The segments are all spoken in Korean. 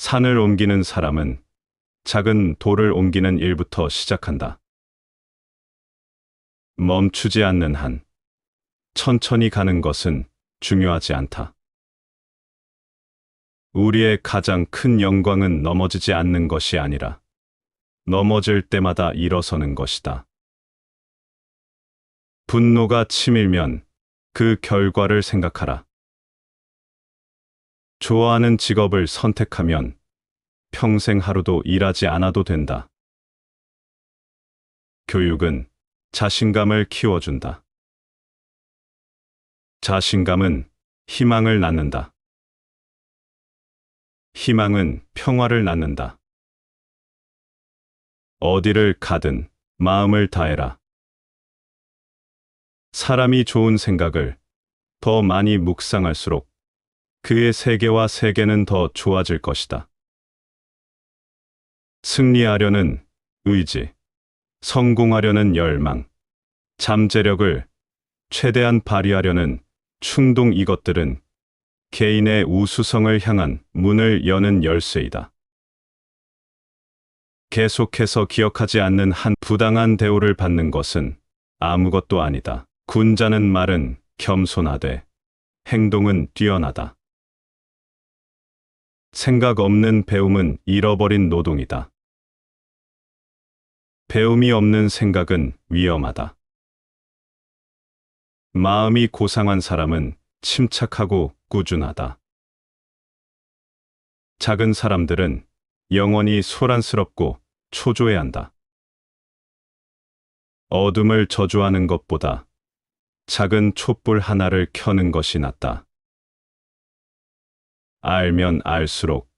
산을 옮기는 사람은 작은 돌을 옮기는 일부터 시작한다. 멈추지 않는 한, 천천히 가는 것은 중요하지 않다. 우리의 가장 큰 영광은 넘어지지 않는 것이 아니라 넘어질 때마다 일어서는 것이다. 분노가 치밀면 그 결과를 생각하라. 좋아하는 직업을 선택하면 평생 하루도 일하지 않아도 된다. 교육은 자신감을 키워준다. 자신감은 희망을 낳는다. 희망은 평화를 낳는다. 어디를 가든 마음을 다해라. 사람이 좋은 생각을 더 많이 묵상할수록 그의 세계와 세계는 더 좋아질 것이다. 승리하려는 의지, 성공하려는 열망, 잠재력을 최대한 발휘하려는 충동, 이것들은 개인의 우수성을 향한 문을 여는 열쇠이다. 계속해서 기억하지 않는 한 부당한 대우를 받는 것은 아무것도 아니다. 군자는 말은 겸손하되 행동은 뛰어나다. 생각 없는 배움은 잃어버린 노동이다. 배움이 없는 생각은 위험하다. 마음이 고상한 사람은 침착하고 꾸준하다. 작은 사람들은 영원히 소란스럽고 초조해한다. 어둠을 저주하는 것보다 작은 촛불 하나를 켜는 것이 낫다. 알면 알수록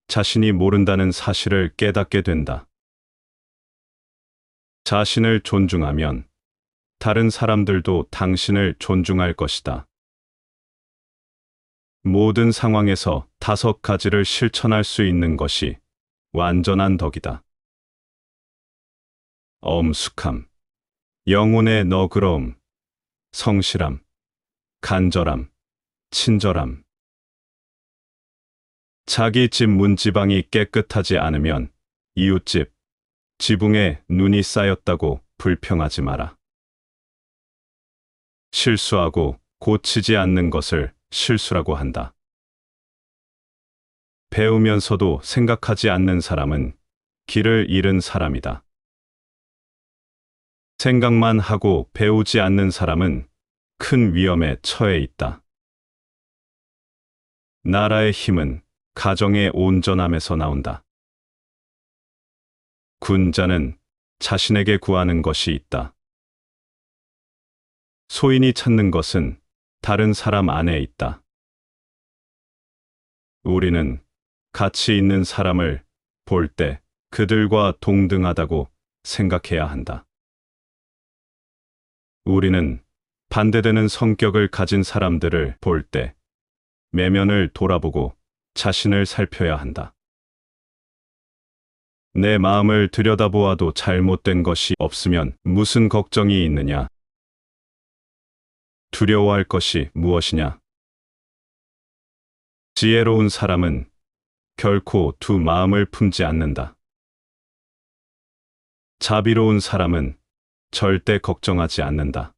자신이 모른다는 사실을 깨닫게 된다. 자신을 존중하면 다른 사람들도 당신을 존중할 것이다. 모든 상황에서 5가지를 실천할 수 있는 것이 완전한 덕이다. 엄숙함, 영혼의 너그러움, 성실함, 간절함, 친절함. 자기 집 문지방이 깨끗하지 않으면 이웃집 지붕에 눈이 쌓였다고 불평하지 마라. 실수하고 고치지 않는 것을 실수라고 한다. 배우면서도 생각하지 않는 사람은 길을 잃은 사람이다. 생각만 하고 배우지 않는 사람은 큰 위험에 처해 있다. 나라의 힘은 가정의 온전함에서 나온다. 군자는 자신에게 구하는 것이 있다. 소인이 찾는 것은 다른 사람 안에 있다. 우리는 가치 있는 사람을 볼 때 그들과 동등하다고 생각해야 한다. 우리는 반대되는 성격을 가진 사람들을 볼 때 내면을 돌아보고 자신을 살펴야 한다. 내 마음을 들여다보아도 잘못된 것이 없으면 무슨 걱정이 있느냐? 두려워할 것이 무엇이냐? 지혜로운 사람은 결코 두 마음을 품지 않는다. 자비로운 사람은 절대 걱정하지 않는다.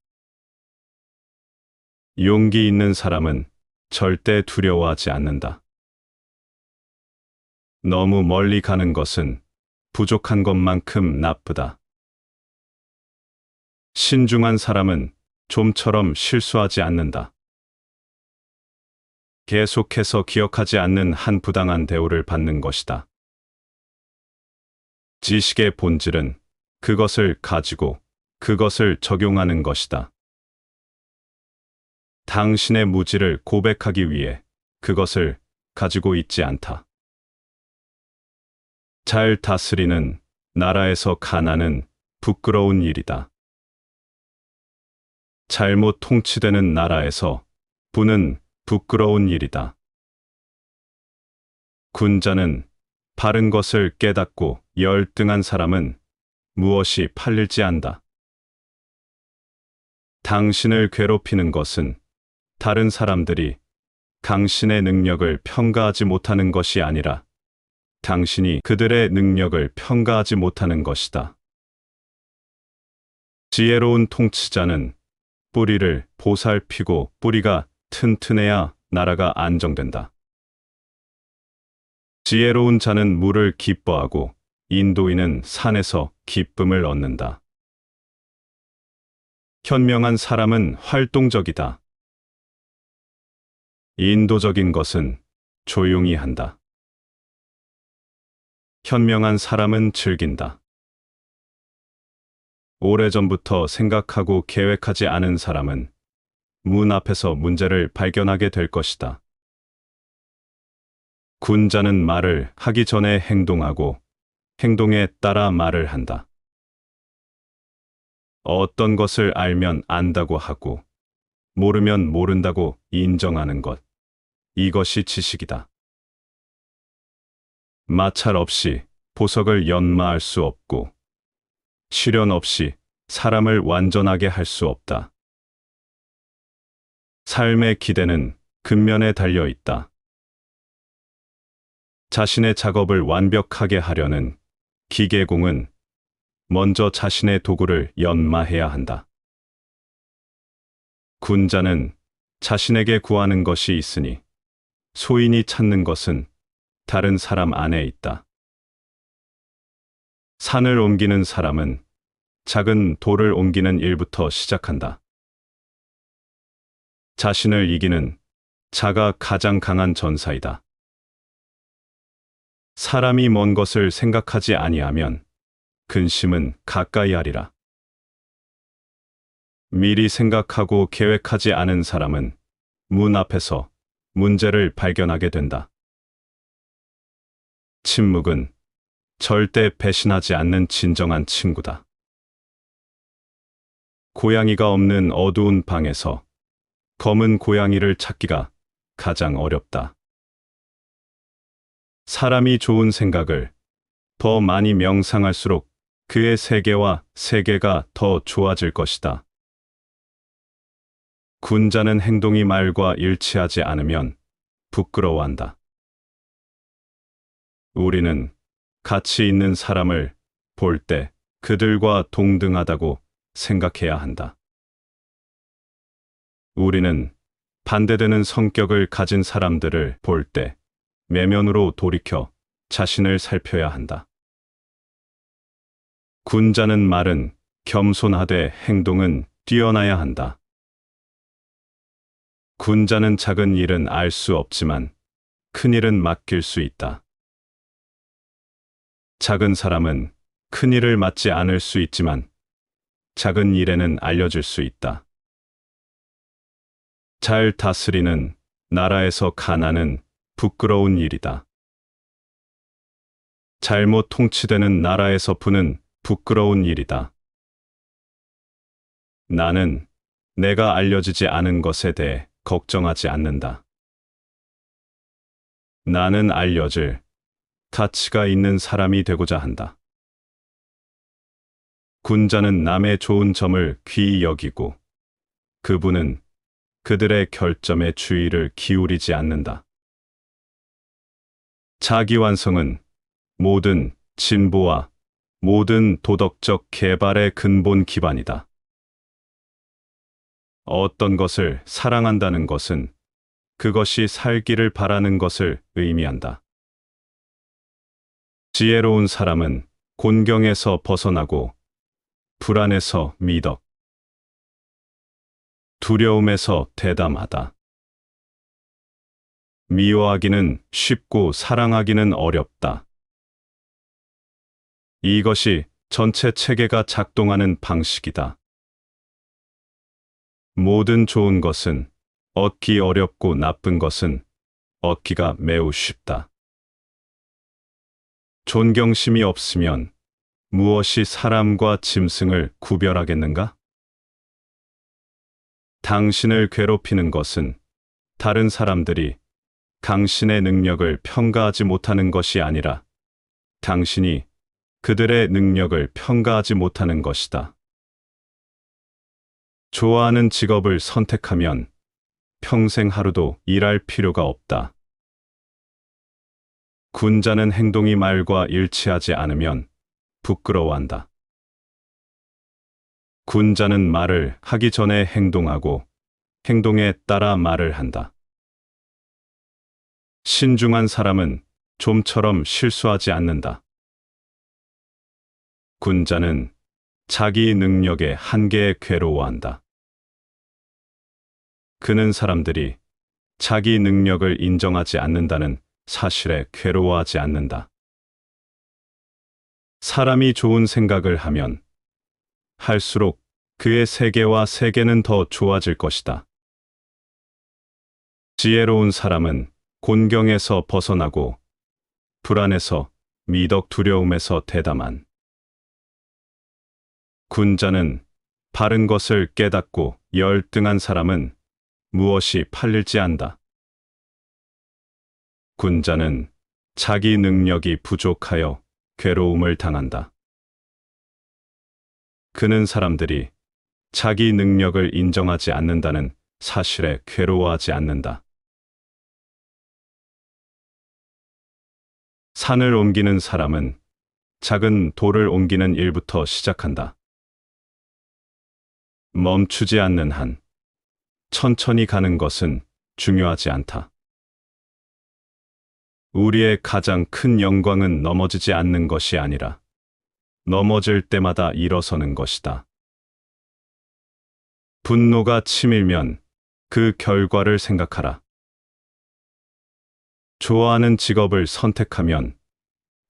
용기 있는 사람은 절대 두려워하지 않는다. 너무 멀리 가는 것은 부족한 것만큼 나쁘다. 신중한 사람은 좀처럼 실수하지 않는다. 계속해서 기억하지 않는 한 부당한 대우를 받는 것이다. 지식의 본질은 그것을 가지고 그것을 적용하는 것이다. 당신의 무지를 고백하기 위해 그것을 가지고 있지 않다. 잘 다스리는 나라에서 가난은 부끄러운 일이다. 잘못 통치되는 나라에서 부는 부끄러운 일이다. 군자는 바른 것을 깨닫고 열등한 사람은 무엇이 팔릴지 안다. 당신을 괴롭히는 것은 다른 사람들이 당신의 능력을 평가하지 못하는 것이 아니라 당신이 그들의 능력을 평가하지 못하는 것이다. 지혜로운 통치자는 뿌리를 보살피고 뿌리가 튼튼해야 나라가 안정된다. 지혜로운 자는 물을 기뻐하고 인도인은 산에서 기쁨을 얻는다. 현명한 사람은 활동적이다. 인도적인 것은 조용히 한다. 현명한 사람은 즐긴다. 오래전부터 생각하고 계획하지 않은 사람은 문 앞에서 문제를 발견하게 될 것이다. 군자는 말을 하기 전에 행동하고 행동에 따라 말을 한다. 어떤 것을 알면 안다고 하고 모르면 모른다고 인정하는 것. 이것이 지식이다. 마찰 없이 보석을 연마할 수 없고 시련 없이 사람을 완전하게 할 수 없다. 삶의 기대는 근면에 달려 있다. 자신의 작업을 완벽하게 하려는 기계공은 먼저 자신의 도구를 연마해야 한다. 군자는 자신에게 구하는 것이 있으니 소인이 찾는 것은 다른 사람 안에 있다. 산을 옮기는 사람은 작은 돌을 옮기는 일부터 시작한다. 자신을 이기는 자가 가장 강한 전사이다. 사람이 먼 것을 생각하지 아니하면 근심은 가까이 하리라. 미리 생각하고 계획하지 않은 사람은 문 앞에서 문제를 발견하게 된다. 침묵은 절대 배신하지 않는 진정한 친구다. 고양이가 없는 어두운 방에서 검은 고양이를 찾기가 가장 어렵다. 사람이 좋은 생각을 더 많이 명상할수록 그의 세계와 세계가 더 좋아질 것이다. 군자는 행동이 말과 일치하지 않으면 부끄러워한다. 우리는 가치 있는 사람을 볼 때 그들과 동등하다고 생각해야 한다. 우리는 반대되는 성격을 가진 사람들을 볼 때 내면으로 돌이켜 자신을 살펴야 한다. 군자는 말은 겸손하되 행동은 뛰어나야 한다. 군자는 작은 일은 알 수 없지만 큰 일은 맡길 수 있다. 작은 사람은 큰 일을 맡지 않을 수 있지만 작은 일에는 알려질 수 있다. 잘 다스리는 나라에서 가난은 부끄러운 일이다. 잘못 통치되는 나라에서 부는 부끄러운 일이다. 나는 내가 알려지지 않은 것에 대해 걱정하지 않는다. 나는 알려질 가치가 있는 사람이 되고자 한다. 군자는 남의 좋은 점을 귀히 여기고 그분은 그들의 결점에 주의를 기울이지 않는다. 자기 완성은 모든 진보와 모든 도덕적 개발의 근본 기반이다. 어떤 것을 사랑한다는 것은 그것이 살기를 바라는 것을 의미한다. 지혜로운 사람은 곤경에서 벗어나고 불안에서 미덕, 두려움에서 대담하다. 미워하기는 쉽고 사랑하기는 어렵다. 이것이 전체 체계가 작동하는 방식이다. 모든 좋은 것은 얻기 어렵고 나쁜 것은 얻기가 매우 쉽다. 존경심이 없으면 무엇이 사람과 짐승을 구별하겠는가? 당신을 괴롭히는 것은 다른 사람들이 당신의 능력을 평가하지 못하는 것이 아니라 당신이 그들의 능력을 평가하지 못하는 것이다. 좋아하는 직업을 선택하면 평생 하루도 일할 필요가 없다. 군자는 행동이 말과 일치하지 않으면 부끄러워한다. 군자는 말을 하기 전에 행동하고 행동에 따라 말을 한다. 신중한 사람은 좀처럼 실수하지 않는다. 군자는 자기 능력의 한계에 괴로워한다. 그는 사람들이 자기 능력을 인정하지 않는다는 사실에 괴로워하지 않는다. 사람이 좋은 생각을 하면 할수록 그의 세계와 세계는 더 좋아질 것이다. 지혜로운 사람은 곤경에서 벗어나고 불안에서 미덕 두려움에서 대담한 군자는 바른 것을 깨닫고 열등한 사람은 무엇이 팔릴지 안다. 군자는 자기 능력이 부족하여 괴로움을 당한다. 그는 사람들이 자기 능력을 인정하지 않는다는 사실에 괴로워하지 않는다. 산을 옮기는 사람은 작은 돌을 옮기는 일부터 시작한다. 멈추지 않는 한 천천히 가는 것은 중요하지 않다. 우리의 가장 큰 영광은 넘어지지 않는 것이 아니라 넘어질 때마다 일어서는 것이다. 분노가 치밀면 그 결과를 생각하라. 좋아하는 직업을 선택하면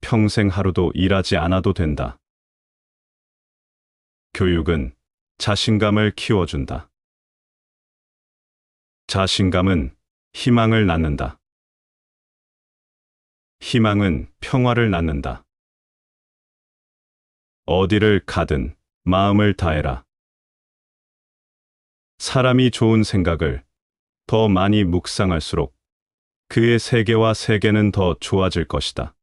평생 하루도 일하지 않아도 된다. 교육은 자신감을 키워준다. 자신감은 희망을 낳는다. 희망은 평화를 낳는다. 어디를 가든 마음을 다해라. 사람이 좋은 생각을 더 많이 묵상할수록 그의 세계와 세계는 더 좋아질 것이다.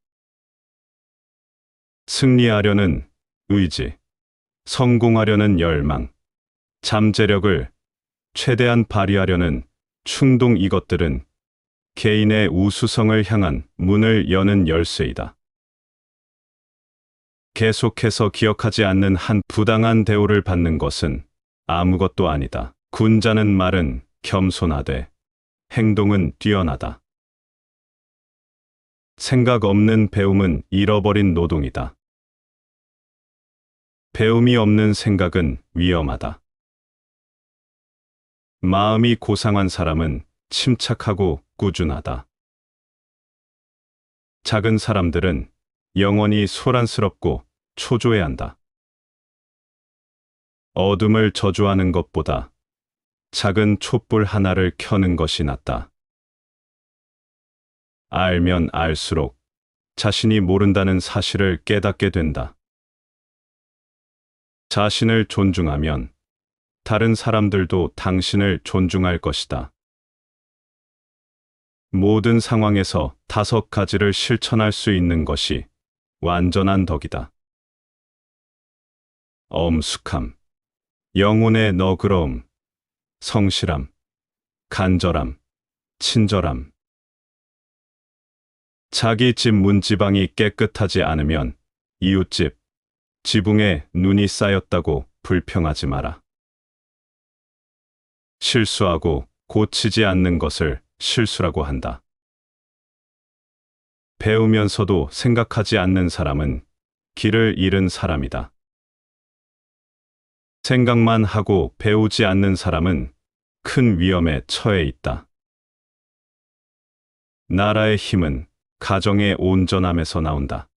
승리하려는 의지, 성공하려는 열망, 잠재력을 최대한 발휘하려는 충동, 이것들은 개인의 우수성을 향한 문을 여는 열쇠이다. 계속해서 기억하지 않는 한 부당한 대우를 받는 것은 아무것도 아니다. 군자는 말은 겸손하되 행동은 뛰어나다. 생각 없는 배움은 잃어버린 노동이다. 배움이 없는 생각은 위험하다. 마음이 고상한 사람은 침착하고 꾸준하다. 작은 사람들은 영원히 소란스럽고 초조해한다. 어둠을 저주하는 것보다 작은 촛불 하나를 켜는 것이 낫다. 알면 알수록 자신이 모른다는 사실을 깨닫게 된다. 자신을 존중하면 다른 사람들도 당신을 존중할 것이다. 모든 상황에서 5가지를 실천할 수 있는 것이 완전한 덕이다. 엄숙함, 영혼의 너그러움, 성실함, 간절함, 친절함. 자기 집 문지방이 깨끗하지 않으면 이웃집 지붕에 눈이 쌓였다고 불평하지 마라. 실수하고 고치지 않는 것을 실수라고 한다. 배우면서도 생각하지 않는 사람은 길을 잃은 사람이다. 생각만 하고 배우지 않는 사람은 큰 위험에 처해 있다. 나라의 힘은 가정의 온전함에서 나온다.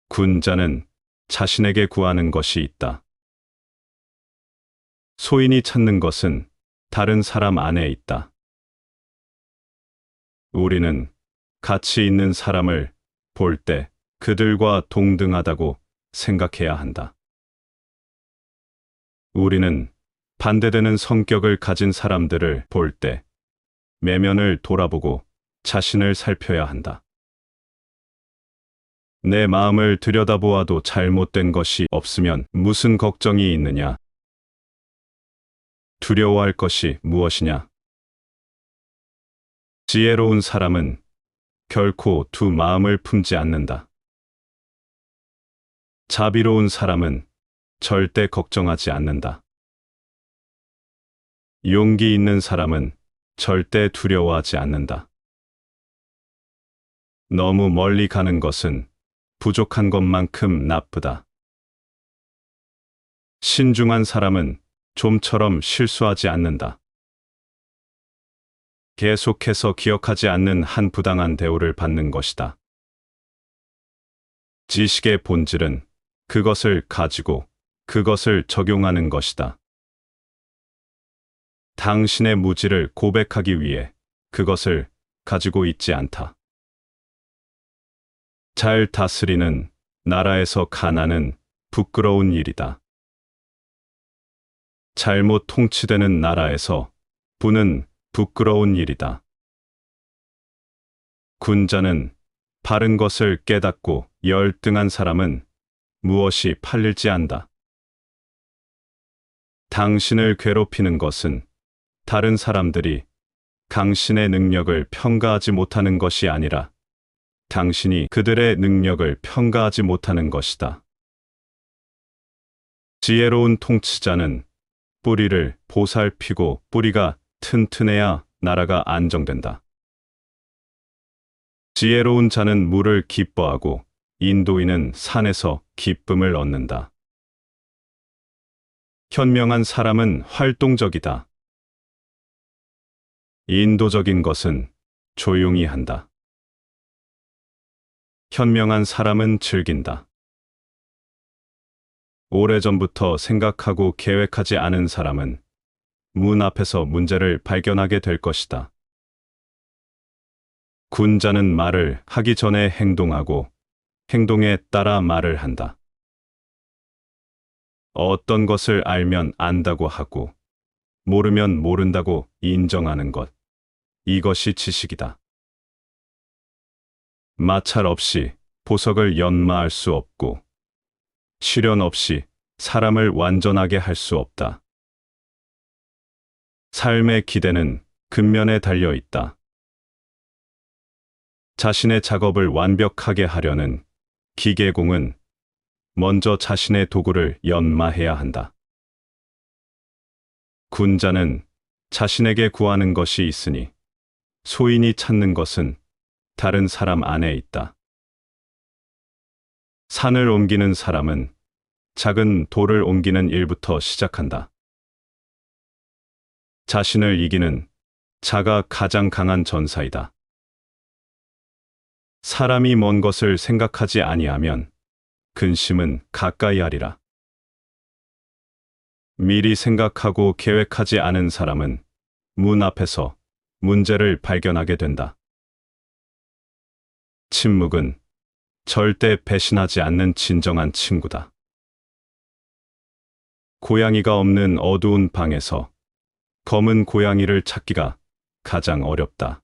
군자는 자신에게 구하는 것이 있다. 소인이 찾는 것은 다른 사람 안에 있다. 우리는 가치 있는 사람을 볼 때 그들과 동등하다고 생각해야 한다. 우리는 반대되는 성격을 가진 사람들을 볼 때 내면을 돌아보고 자신을 살펴야 한다. 내 마음을 들여다보아도 잘못된 것이 없으면 무슨 걱정이 있느냐? 두려워할 것이 무엇이냐? 지혜로운 사람은 결코 두 마음을 품지 않는다. 자비로운 사람은 절대 걱정하지 않는다. 용기 있는 사람은 절대 두려워하지 않는다. 너무 멀리 가는 것은 부족한 것만큼 나쁘다. 신중한 사람은 좀처럼 실수하지 않는다. 계속해서 기억하지 않는 한 부당한 대우를 받는 것이다. 지식의 본질은 그것을 가지고 그것을 적용하는 것이다. 당신의 무지를 고백하기 위해 그것을 가지고 있지 않다. 잘 다스리는 나라에서 가난은 부끄러운 일이다. 잘못 통치되는 나라에서 부는 부끄러운 일이다. 군자는 바른 것을 깨닫고 열등한 사람은 무엇이 팔릴지 안다. 당신을 괴롭히는 것은 다른 사람들이 당신의 능력을 평가하지 못하는 것이 아니라 당신이 그들의 능력을 평가하지 못하는 것이다. 지혜로운 통치자는 뿌리를 보살피고 뿌리가 튼튼해야 나라가 안정된다. 지혜로운 자는 물을 기뻐하고 인도인은 산에서 기쁨을 얻는다. 현명한 사람은 활동적이다. 인도적인 것은 조용히 한다. 현명한 사람은 즐긴다. 오래전부터 생각하고 계획하지 않은 사람은 문 앞에서 문제를 발견하게 될 것이다. 군자는 말을 하기 전에 행동하고 행동에 따라 말을 한다. 어떤 것을 알면 안다고 하고 모르면 모른다고 인정하는 것. 이것이 지식이다. 마찰 없이 보석을 연마할 수 없고 시련 없이 사람을 완전하게 할 수 없다. 삶의 기대는 근면에 달려 있다. 자신의 작업을 완벽하게 하려는 기계공은 먼저 자신의 도구를 연마해야 한다. 군자는 자신에게 구하는 것이 있으니 소인이 찾는 것은 다른 사람 안에 있다. 산을 옮기는 사람은 작은 돌을 옮기는 일부터 시작한다. 자신을 이기는 자가 가장 강한 전사이다. 사람이 먼 것을 생각하지 아니하면 근심은 가까이 하리라. 미리 생각하고 계획하지 않은 사람은 문 앞에서 문제를 발견하게 된다. 침묵은 절대 배신하지 않는 진정한 친구다. 고양이가 없는 어두운 방에서 검은 고양이를 찾기가 가장 어렵다.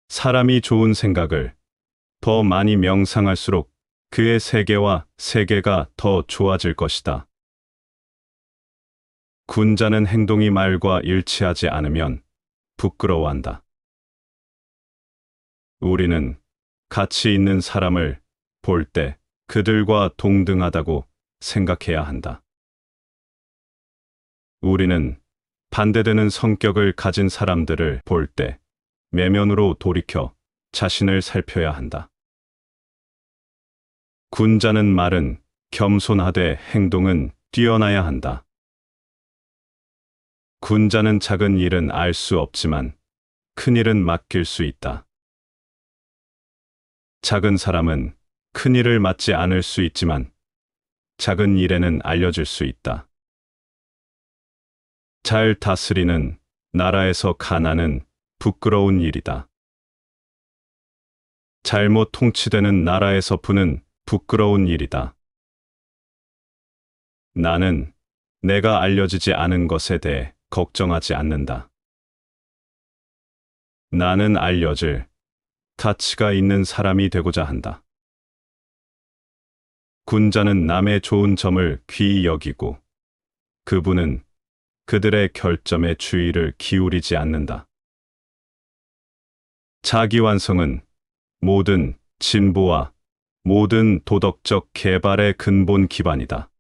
사람이 좋은 생각을 더 많이 명상할수록 그의 세계와 세계가 더 좋아질 것이다. 군자는 행동이 말과 일치하지 않으면 부끄러워한다. 우리는 가치 있는 사람을 볼 때 그들과 동등하다고 생각해야 한다. 우리는 반대되는 성격을 가진 사람들을 볼 때 내면으로 돌이켜 자신을 살펴야 한다. 군자는 말은 겸손하되 행동은 뛰어나야 한다. 군자는 작은 일은 알 수 없지만 큰 일은 맡길 수 있다. 작은 사람은 큰 일을 맡지 않을 수 있지만 작은 일에는 알려질 수 있다. 잘 다스리는 나라에서 가난은 부끄러운 일이다. 잘못 통치되는 나라에서 부는 부끄러운 일이다. 나는 내가 알려지지 않은 것에 대해 걱정하지 않는다. 나는 알려질 가치가 있는 사람이 되고자 한다. 군자는 남의 좋은 점을 귀히 여기고 그분은 그들의 결점에 주의를 기울이지 않는다. 자기 완성은 모든 진보와 모든 도덕적 개발의 근본 기반이다.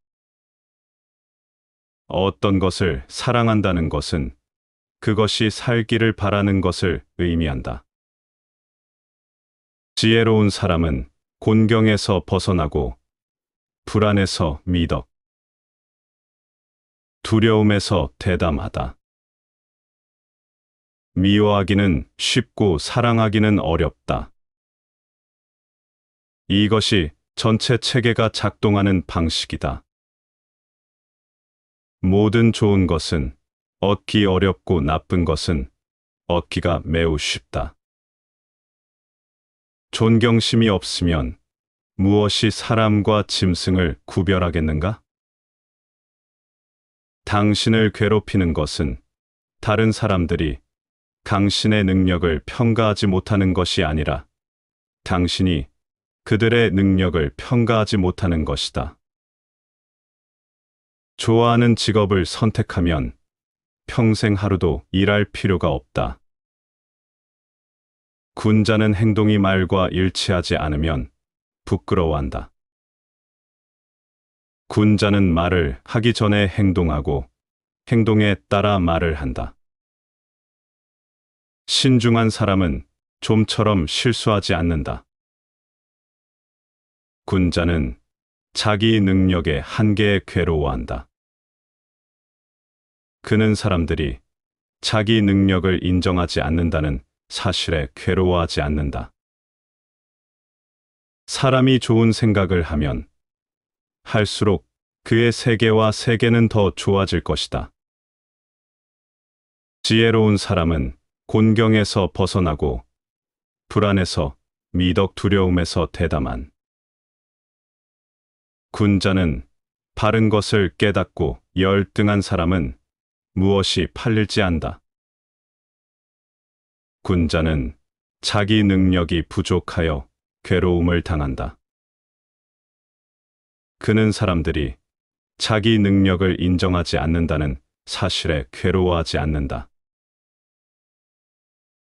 어떤 것을 사랑한다는 것은 그것이 살기를 바라는 것을 의미한다. 지혜로운 사람은 곤경에서 벗어나고 불안에서 미덕, 두려움에서 대담하다. 미워하기는 쉽고 사랑하기는 어렵다. 이것이 전체 체계가 작동하는 방식이다. 모든 좋은 것은 얻기 어렵고 나쁜 것은 얻기가 매우 쉽다. 존경심이 없으면 무엇이 사람과 짐승을 구별하겠는가? 당신을 괴롭히는 것은 다른 사람들이 당신의 능력을 평가하지 못하는 것이 아니라 당신이 그들의 능력을 평가하지 못하는 것이다. 좋아하는 직업을 선택하면 평생 하루도 일할 필요가 없다. 군자는 행동이 말과 일치하지 않으면 부끄러워한다. 군자는 말을 하기 전에 행동하고 행동에 따라 말을 한다. 신중한 사람은 좀처럼 실수하지 않는다. 군자는 자기 능력의 한계에 괴로워한다. 그는 사람들이 자기 능력을 인정하지 않는다는 사실에 괴로워하지 않는다. 사람이 좋은 생각을 하면 할수록 그의 세계와 세계는 더 좋아질 것이다. 지혜로운 사람은 곤경에서 벗어나고 불안에서 미덕 두려움에서 대담한 군자는 바른 것을 깨닫고 열등한 사람은 무엇이 팔릴지 안다. 군자는 자기 능력이 부족하여 괴로움을 당한다. 그는 사람들이 자기 능력을 인정하지 않는다는 사실에 괴로워하지 않는다.